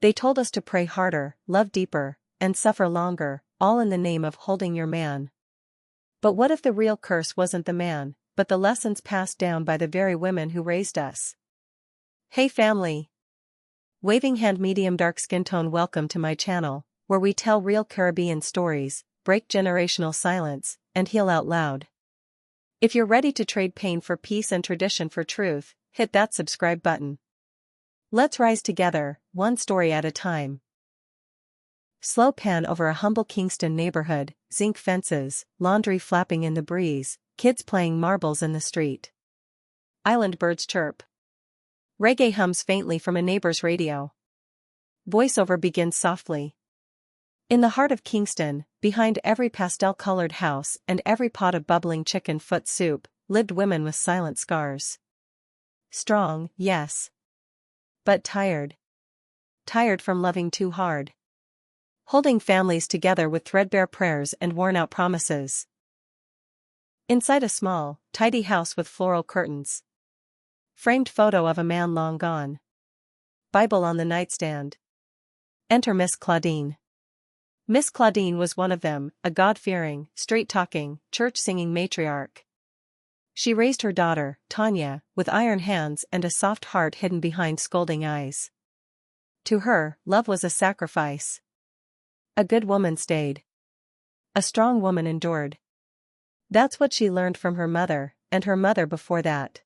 They told us to pray harder, love deeper, and suffer longer, all in the name of holding your man. But what if the real curse wasn't the man, but the lessons passed down by the very women who raised us? Hey family! Waving hand medium dark skin tone, welcome to my channel, where we tell real Caribbean stories, break generational silence, and heal out loud. If you're ready to trade pain for peace and tradition for truth, hit that subscribe button. Let's rise together, one story at a time. Slow pan over a humble Kingston neighborhood, zinc fences, laundry flapping in the breeze, kids playing marbles in the street. Island birds chirp. Reggae hums faintly from a neighbor's radio. Voiceover begins softly. In the heart of Kingston, behind every pastel-colored house and every pot of bubbling chicken foot soup, lived women with silent scars. Strong, yes. But tired. Tired from loving too hard. Holding families together with threadbare prayers and worn-out promises. Inside a small, tidy house with floral curtains. Framed photo of a man long gone. Bible on the nightstand. Enter Miss Claudine. Miss Claudine was one of them, a God-fearing, straight-talking, church-singing matriarch. She raised her daughter, Tanya, with iron hands and a soft heart hidden behind scolding eyes. To her, love was a sacrifice. A good woman stayed. A strong woman endured. That's what she learned from her mother, and her mother before that.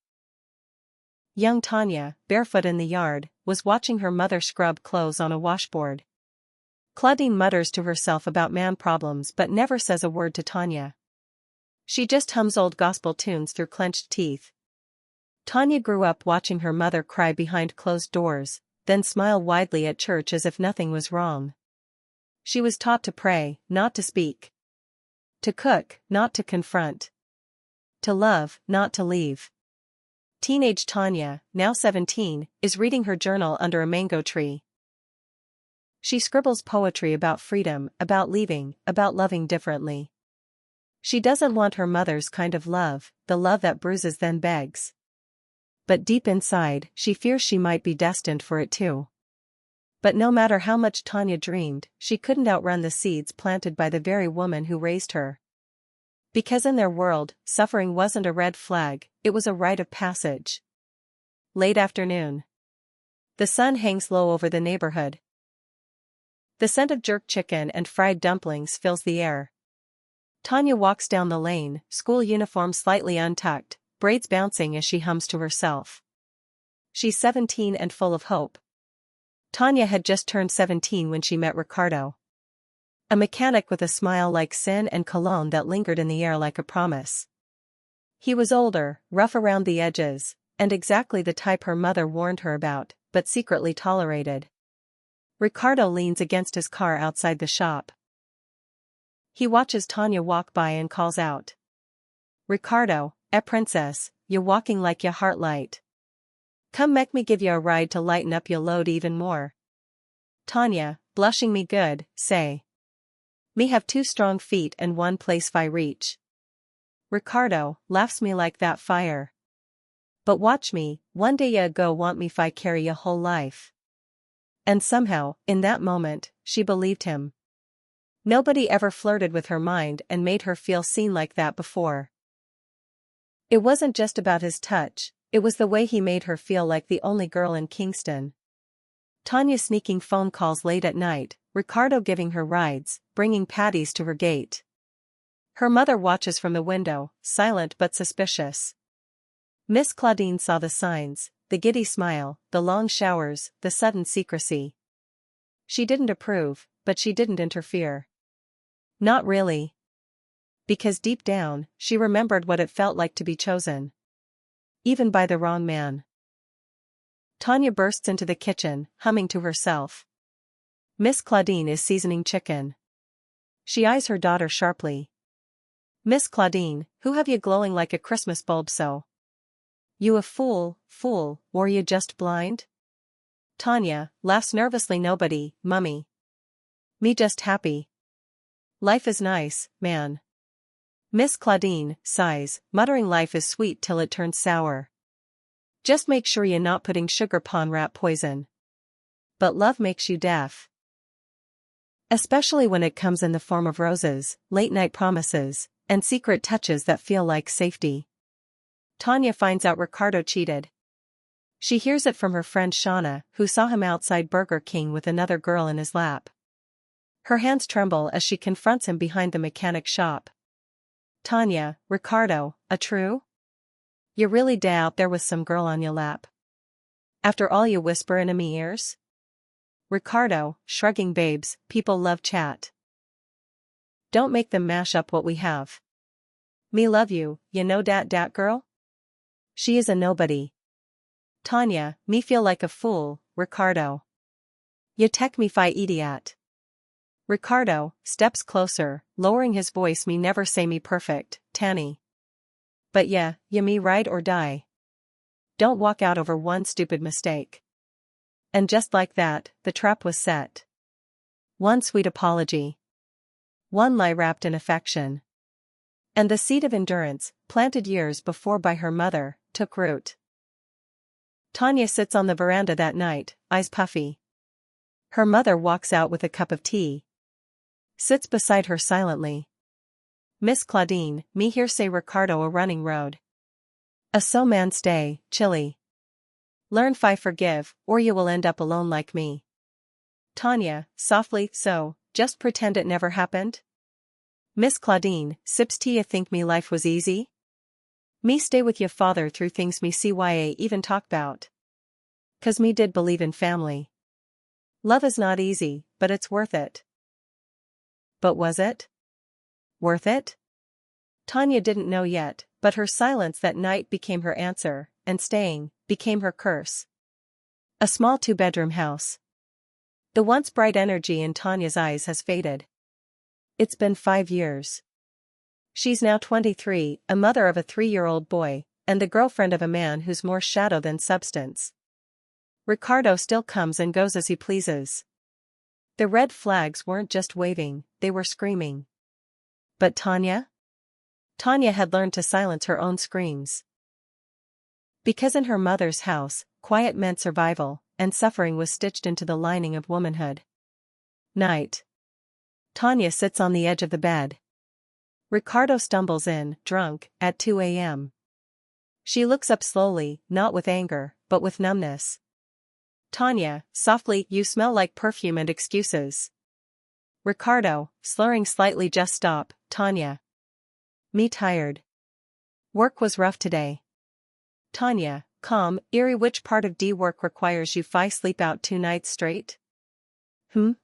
Young Tanya, barefoot in the yard, was watching her mother scrub clothes on a washboard. Claudine mutters to herself about man problems but never says a word to Tanya. She just hums old gospel tunes through clenched teeth. Tanya grew up watching her mother cry behind closed doors, then smile widely at church as if nothing was wrong. She was taught to pray, not to speak. To cook, not to confront. To love, not to leave. Teenage Tanya, now 17, is reading her journal under a mango tree. She scribbles poetry about freedom, about leaving, about loving differently. She doesn't want her mother's kind of love, the love that bruises then begs. But deep inside, she fears she might be destined for it too. But no matter how much Tanya dreamed, she couldn't outrun the seeds planted by the very woman who raised her. Because in their world, suffering wasn't a red flag, it was a rite of passage. Late afternoon. The sun hangs low over the neighborhood. The scent of jerk chicken and fried dumplings fills the air. Tanya walks down the lane, school uniform slightly untucked, braids bouncing as she hums to herself. She's 17 and full of hope. Tanya had just turned 17 when she met Ricardo. A mechanic with a smile like sin and cologne that lingered in the air like a promise. He was older, rough around the edges, and exactly the type her mother warned her about, but secretly tolerated. Ricardo leans against his car outside the shop. He watches Tanya walk by and calls out. Ricardo, princess, you walking like ya heart light. Come make me give you a ride to lighten up your load even more. Tanya, blushing me good, say. Me have 2 strong feet and 1 place fi reach. Ricardo, laughs me like that fire. But watch me, one day ya go want me fi carry ya whole life. And somehow, in that moment, she believed him. Nobody ever flirted with her mind and made her feel seen like that before. It wasn't just about his touch, it was the way he made her feel like the only girl in Kingston. Tanya sneaking phone calls late at night, Ricardo giving her rides, bringing patties to her gate. Her mother watches from the window, silent but suspicious. Miss Claudine saw the signs, the giddy smile, the long showers, the sudden secrecy. She didn't approve, but she didn't interfere. Not really. Because deep down, she remembered what it felt like to be chosen. Even by the wrong man. Tanya bursts into the kitchen, humming to herself. Miss Claudine is seasoning chicken. She eyes her daughter sharply. Miss Claudine, who have you glowing like a Christmas bulb so? You a fool, were you just blind? Tanya, laughs nervously. Nobody, mummy. Me just happy. Life is nice, man. Miss Claudine, sighs, muttering life is sweet till it turns sour. Just make sure you're not putting sugar pon rat poison. but love makes you deaf. Especially when it comes in the form of roses, late-night promises, and secret touches that feel like safety. Tanya finds out Ricardo cheated. She hears it from her friend Shauna, who saw him outside Burger King with another girl in his lap. Her hands tremble as she confronts him behind the mechanic shop. Tanya, Ricardo, a true? You really da out there with some girl on your lap? After all you whisper in me ears? Ricardo, shrugging babes, people love chat. Don't make them mash up what we have. Me love you, you know dat girl? She is a nobody. Tanya, me feel like a fool, Ricardo. You tek me fi idiot. Ricardo, steps closer, lowering his voice. Me never say me perfect, Tanny. But yeah, you me ride or die. Don't walk out over one stupid mistake. And just like that, the trap was set. One sweet apology. One lie wrapped in affection. And the seed of endurance, planted years before by her mother, took root. Tanya sits on the veranda that night, eyes puffy. Her mother walks out with a cup of tea. Sits beside her silently. Miss Claudine, me hear say Ricardo a running road. A so man stay, chilly. Learn fi forgive, or you will end up alone like me. Tanya, softly, so, just pretend it never happened? Miss Claudine, sips tea. You think me life was easy? Me stay with ya father through things me CYA even talk bout. 'Cause me did believe in family. Love is not easy, but it's worth it. But was it? Worth it? Tanya didn't know yet, but her silence that night became her answer, and staying, became her curse. A small two-bedroom house. The once bright energy in Tanya's eyes has faded. It's been 5 years. She's now 23, a mother of a 3-year-old boy, and the girlfriend of a man who's more shadow than substance. Ricardo still comes and goes as he pleases. The red flags weren't just waving, they were screaming. But Tanya? Tanya had learned to silence her own screams. Because in her mother's house, quiet meant survival, and suffering was stitched into the lining of womanhood. Night. Tanya sits on the edge of the bed. Ricardo stumbles in, drunk, at 2 a.m. She looks up slowly, not with anger, but with numbness. Tanya, softly, you smell like perfume and excuses. Ricardo, slurring slightly, just stop, Tanya. Me tired. Work was rough today. Tanya, calm, eerie. Which part of work requires you fi sleep out 2 nights straight? A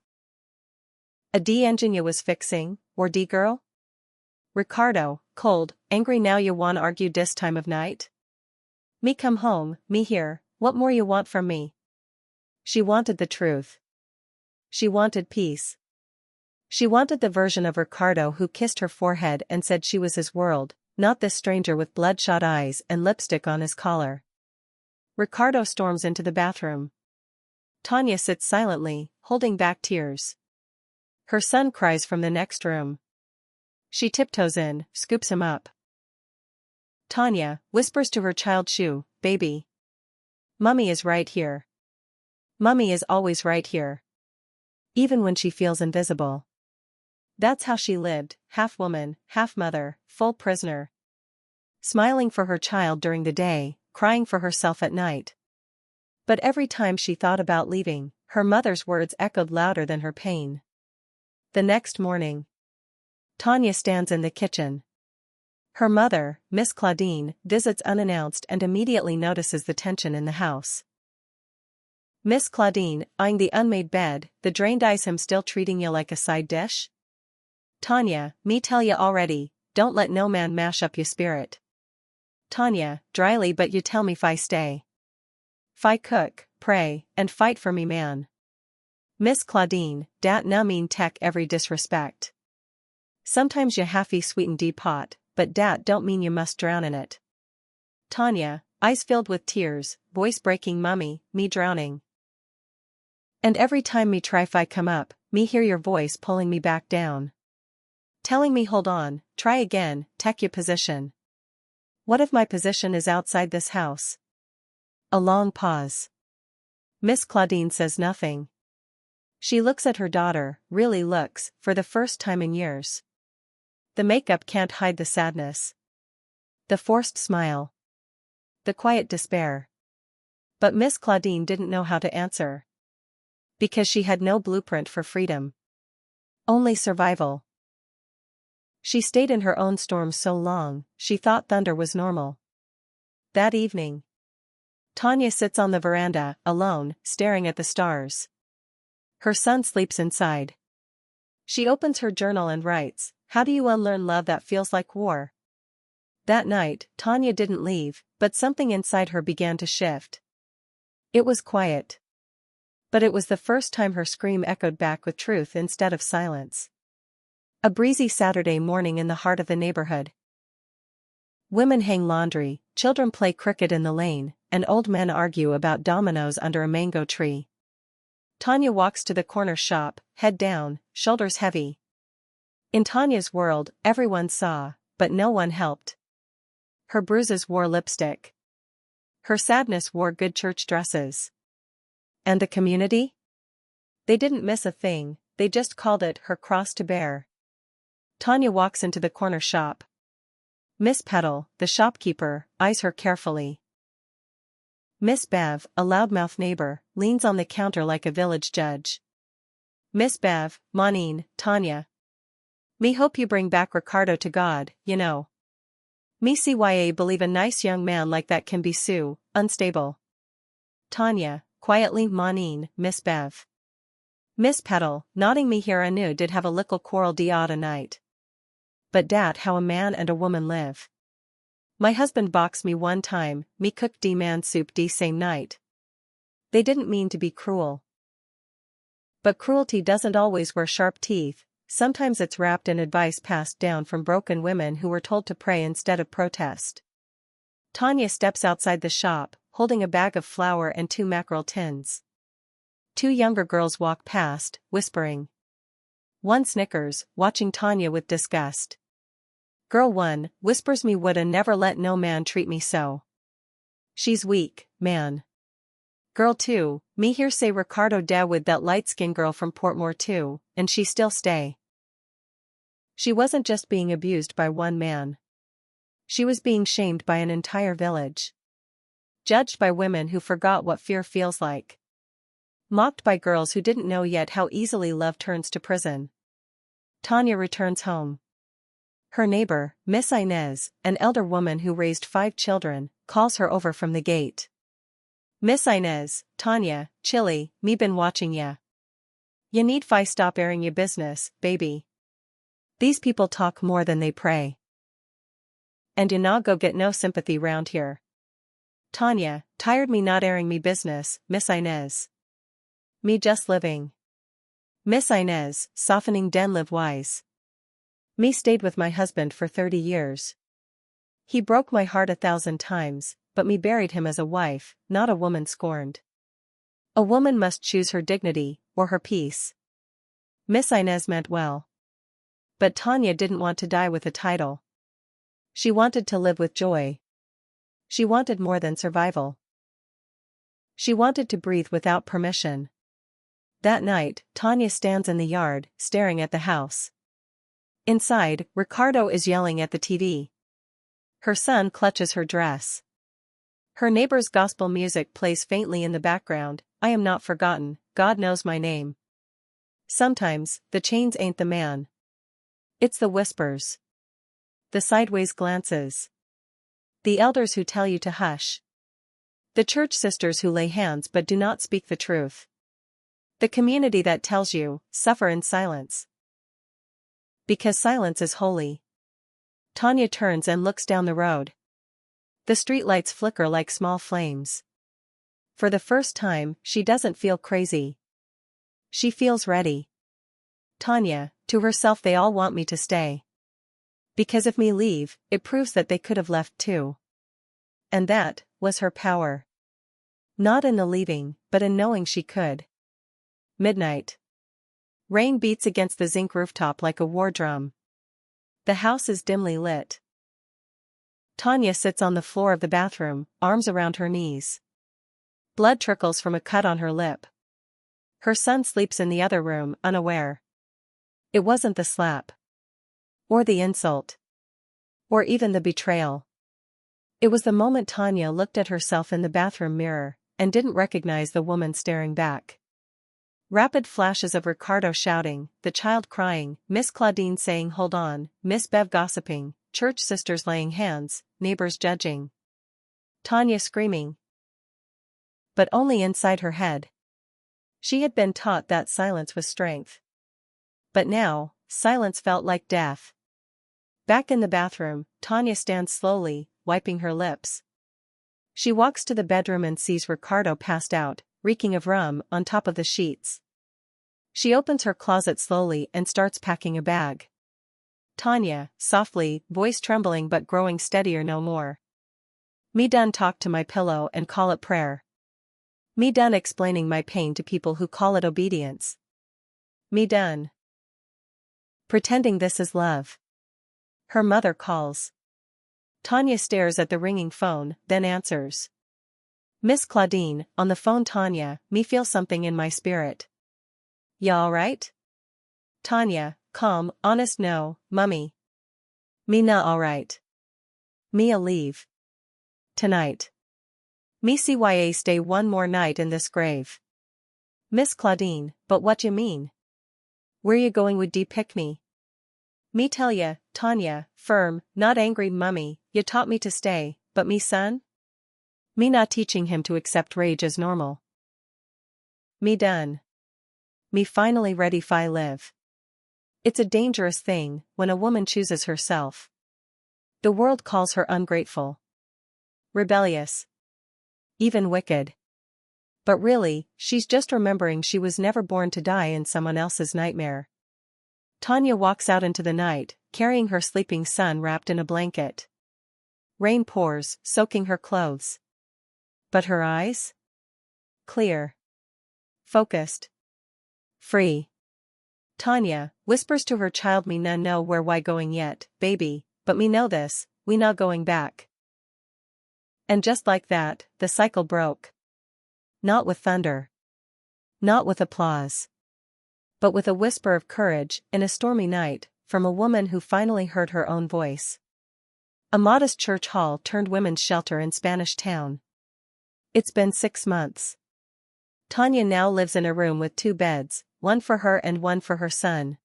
engine you was fixing, or girl? Ricardo, cold, angry. Now you wanna argue this time of night? Me come home, me here, what more you want from me? She wanted the truth. She wanted peace. She wanted the version of Ricardo who kissed her forehead and said she was his world, not this stranger with bloodshot eyes and lipstick on his collar. Ricardo storms into the bathroom. Tanya sits silently, holding back tears. Her son cries from the next room. She tiptoes in, scoops him up. Tanya whispers to her child, "Shoo, baby. Mummy is right here. Mummy is always right here." Even when she feels invisible. That's how she lived, half woman, half mother, full prisoner. Smiling for her child during the day, crying for herself at night. But every time she thought about leaving, her mother's words echoed louder than her pain. The next morning. Tanya stands in the kitchen. Her mother, Miss Claudine, visits unannounced and immediately notices the tension in the house. Miss Claudine, eyeing the unmade bed, the drained eyes. Him still treating you like a side dish? Tanya, me tell ya already, don't let no man mash up your spirit. Tanya, dryly, but you tell me fi stay. Fi cook, pray, and fight for me man. Miss Claudine, dat na mean tek every disrespect. Sometimes you halfy sweeten pot, but dat don't mean you must drown in it. Tanya, eyes filled with tears, voice breaking, "Mummy, me drowning. And every time me try fi come up, me hear your voice pulling me back down. Telling me hold on, try again, tek your position. What if my position is outside this house?" A long pause. Miss Claudine says nothing. She looks at her daughter, really looks, for the first time in years. The makeup can't hide the sadness. The forced smile. The quiet despair. But Miss Claudine didn't know how to answer. Because she had no blueprint for freedom. Only survival. She stayed in her own storm so long, she thought thunder was normal. That evening, Tanya sits on the veranda, alone, staring at the stars. Her son sleeps inside. She opens her journal and writes, "How do you unlearn love that feels like war?" That night, Tanya didn't leave, but something inside her began to shift. It was quiet. But it was the first time her scream echoed back with truth instead of silence. A breezy Saturday morning in the heart of the neighborhood. Women hang laundry, children play cricket in the lane, and old men argue about dominoes under a mango tree. Tanya walks to the corner shop, head down, shoulders heavy. In Tanya's world, everyone saw, but no one helped. Her bruises wore lipstick. Her sadness wore good church dresses. And the community? They didn't miss a thing, they just called it her cross to bear. Tanya walks into the corner shop. Miss Petal, the shopkeeper, eyes her carefully. Miss Bev, a loudmouth neighbor, leans on the counter like a village judge. Miss Bev, Monine, Tanya. Me hope you bring back Ricardo to God, you know. Me CYA believe a nice young man like that can be unstable. Tanya, quietly Monine, Miss Bev. Miss Petal, nodding me here I knew did have a little quarrel the other night. But dat how a man and a woman live. My husband boxed me one time, me cooked de man soup de same night. They didn't mean to be cruel. But cruelty doesn't always wear sharp teeth, sometimes it's wrapped in advice passed down from broken women who were told to pray instead of protest. Tanya steps outside the shop, holding a bag of flour and 2 mackerel tins. 2 younger girls walk past, whispering. One snickers, watching Tanya with disgust. Girl 1 whispers me woulda never let no man treat me so. She's weak, man. Girl 2, me hear say Ricardo da with that light-skinned girl from Portmore too, and she still stay. She wasn't just being abused by one man. She was being shamed by an entire village. Judged by women who forgot what fear feels like. Mocked by girls who didn't know yet how easily love turns to prison. Tanya returns home. Her neighbor, Miss Inez, an elder woman who raised 5 children, calls her over from the gate. Miss Inez, Tanya, chilly, me been watching ya. Ya need fi stop airing ya business, baby. These people talk more than they pray. And you not go get no sympathy round here. Tanya, tired me not airing me business, Miss Inez. Me just living. Miss Inez, softening den live wise. Me stayed with my husband for 30 years. He broke my heart 1,000 times, but me buried him as a wife, not a woman scorned. A woman must choose her dignity, or her peace. Miss Inez meant well. But Tanya didn't want to die with a title. She wanted to live with joy. She wanted more than survival. She wanted to breathe without permission. That night, Tanya stands in the yard, staring at the house. Inside, Ricardo is yelling at the TV. Her son clutches her dress. Her neighbor's gospel music plays faintly in the background. I am not forgotten, God knows my name. Sometimes, the chains ain't the man. It's the whispers. The sideways glances. The elders who tell you to hush. The church sisters who lay hands but do not speak the truth. The community that tells you, suffer in silence. Because silence is holy. Tanya turns and looks down the road. The streetlights flicker like small flames. For the first time, she doesn't feel crazy. She feels ready. Tanya, to herself, they all want me to stay. Because if me leave, it proves that they could have left too. And that was her power. Not in the leaving, but in knowing she could. Midnight. Rain beats against the zinc rooftop like a war drum. The house is dimly lit. Tanya sits on the floor of the bathroom, arms around her knees. Blood trickles from a cut on her lip. Her son sleeps in the other room, unaware. It wasn't the slap. Or the insult. Or even the betrayal. It was the moment Tanya looked at herself in the bathroom mirror, and didn't recognize the woman staring back. Rapid flashes of Ricardo shouting, the child crying, Miss Claudine saying hold on, Miss Bev gossiping, church sisters laying hands, neighbors judging. Tanya screaming. But only inside her head. She had been taught that silence was strength. But now, silence felt like death. Back in the bathroom, Tanya stands slowly, wiping her lips. She walks to the bedroom and sees Ricardo passed out, reeking of rum, on top of the sheets. She opens her closet slowly and starts packing a bag. Tanya, softly, voice trembling but growing steadier no more. Me done talk to my pillow and call it prayer. Me done explaining my pain to people who call it obedience. Me done pretending this is love. Her mother calls. Tanya stares at the ringing phone, then answers. Miss Claudine, on the phone. Tanya, me feel something in my spirit. Ya alright? Tanya, calm, honest. No, mummy. Me not alright. Me a leave. Tonight. Me CYA stay one more night in this grave. Miss Claudine, but what you mean? Where you going? Would dee pick me? Me tell ya, Tanya, firm, not angry. Mummy, you taught me to stay, but me son? Me not teaching him to accept rage as normal. Me done. Me finally ready fi live. It's a dangerous thing, when a woman chooses herself. The world calls her ungrateful. Rebellious. Even wicked. But really, she's just remembering she was never born to die in someone else's nightmare. Tanya walks out into the night, carrying her sleeping son wrapped in a blanket. Rain pours, soaking her clothes. But her eyes? Clear. Focused. Free. Tanya whispers to her child, me none know where why going yet, baby, but me know this, we not going back. And just like that, the cycle broke. Not with thunder. Not with applause. But with a whisper of courage, in a stormy night, from a woman who finally heard her own voice. A modest church hall turned women's shelter in Spanish Town. It's been 6 months. Tanya now lives in a room with 2 beds, one for her and one for her son.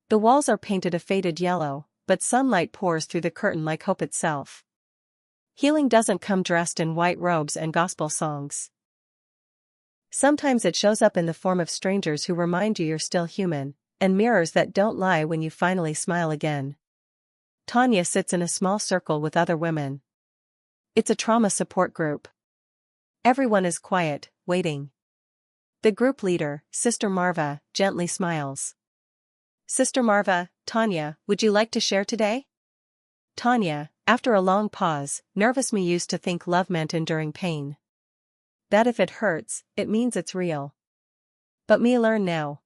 The walls are painted a faded yellow, but sunlight pours through the curtain like hope itself. Healing doesn't come dressed in white robes and gospel songs. Sometimes it shows up in the form of strangers who remind you you're still human, and mirrors that don't lie when you finally smile again. Tanya sits in a small circle with other women. It's a trauma support group. Everyone is quiet, waiting. The group leader, Sister Marva, gently smiles. Sister Marva, Tanya, would you like to share today? Tanya, after a long pause, nervous. Me used to think love meant enduring pain. That if it hurts, it means it's real. But me learn now.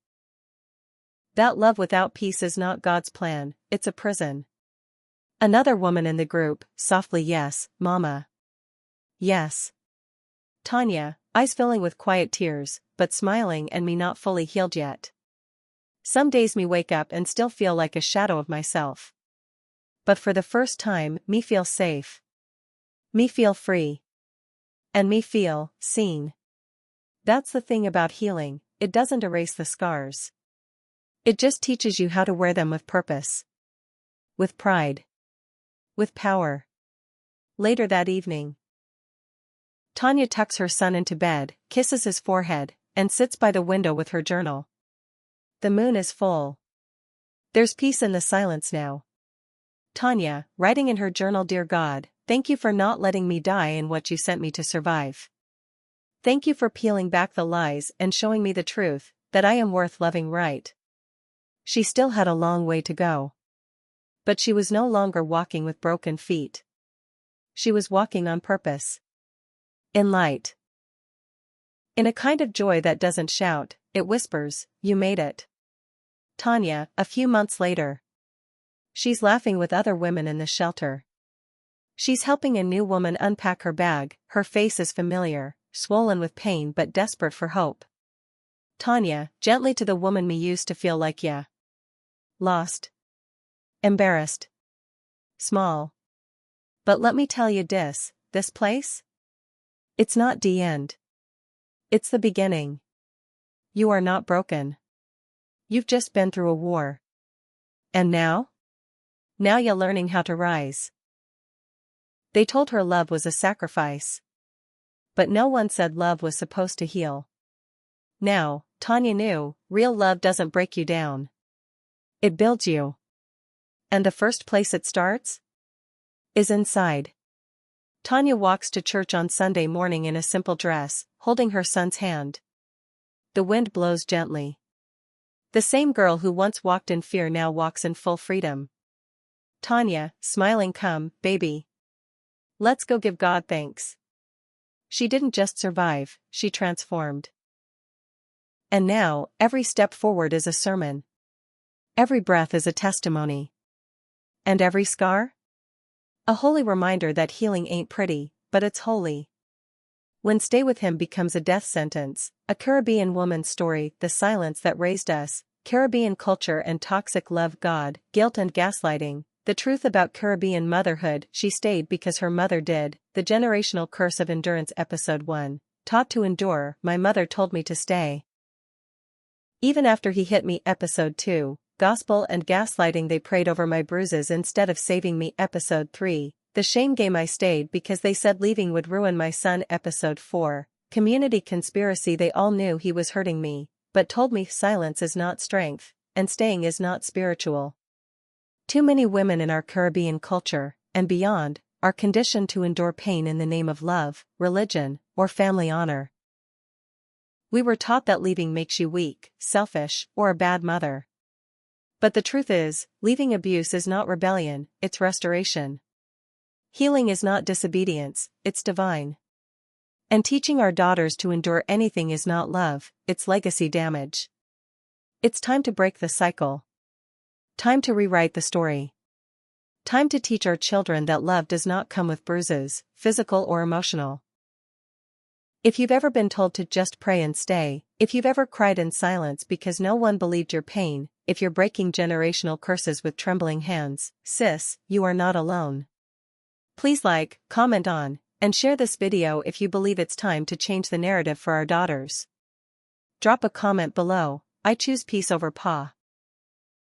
That love without peace is not God's plan, it's a prison. Another woman in the group, softly, yes, Mama. Yes. Tanya, eyes filling with quiet tears, but smiling, and me not fully healed yet. Some days me wake up and still feel like a shadow of myself. But for the first time, me feel safe. Me feel free. And me feel seen. That's the thing about healing, it doesn't erase the scars. It just teaches you how to wear them with purpose. With pride. With power. Later that evening, Tanya tucks her son into bed, kisses his forehead, and sits by the window with her journal. The moon is full. There's peace in the silence now. Tanya, writing in her journal, Dear God, thank you for not letting me die in what you sent me to survive. Thank you for peeling back the lies and showing me the truth, that I am worth loving right. She still had a long way to go. But she was no longer walking with broken feet. She was walking on purpose. In light. In a kind of joy that doesn't shout, it whispers, you made it. Tanya, a few months later. She's laughing with other women in the shelter. She's helping a new woman unpack her bag, her face is familiar, swollen with pain but desperate for hope. Tanya, gently to the woman me used to feel like ya. Lost. Embarrassed. Small. But let me tell you this place? It's not the end. It's the beginning. You are not broken. You've just been through a war. And now? Now you're learning how to rise. They told her love was a sacrifice. But no one said love was supposed to heal. Now, Tanya knew, real love doesn't break you down. It builds you. And the first place it starts? Is inside. Tanya walks to church on Sunday morning in a simple dress, holding her son's hand. The wind blows gently. The same girl who once walked in fear now walks in full freedom. Tanya, smiling, come, baby. Let's go give God thanks. She didn't just survive, she transformed. And now, every step forward is a sermon. Every breath is a testimony. And every scar? A holy reminder that healing ain't pretty, but it's holy. When stay with him becomes a death sentence, a Caribbean woman's story, the silence that raised us, Caribbean culture and toxic love, God, guilt and gaslighting, the truth about Caribbean motherhood, she stayed because her mother did, the generational curse of endurance, episode 1, taught to endure, my mother told me to stay. Even after he hit me, episode 2, gospel and gaslighting, they prayed over my bruises instead of saving me, episode 3, the shame game, I stayed because they said leaving would ruin my son, episode 4, community conspiracy, they all knew he was hurting me, but told me silence is not strength, and staying is not spiritual. Too many women in our Caribbean culture, and beyond, are conditioned to endure pain in the name of love, religion, or family honor. We were taught that leaving makes you weak, selfish, or a bad mother. But the truth is, leaving abuse is not rebellion, it's restoration. Healing is not disobedience, it's divine. And teaching our daughters to endure anything is not love, it's legacy damage. It's time to break the cycle. Time to rewrite the story. Time to teach our children that love does not come with bruises, physical or emotional. If you've ever been told to just pray and stay, if you've ever cried in silence because no one believed your pain, if you're breaking generational curses with trembling hands, sis, you are not alone. Please like, comment on, and share this video if you believe it's time to change the narrative for our daughters. Drop a comment below. I choose peace over paw.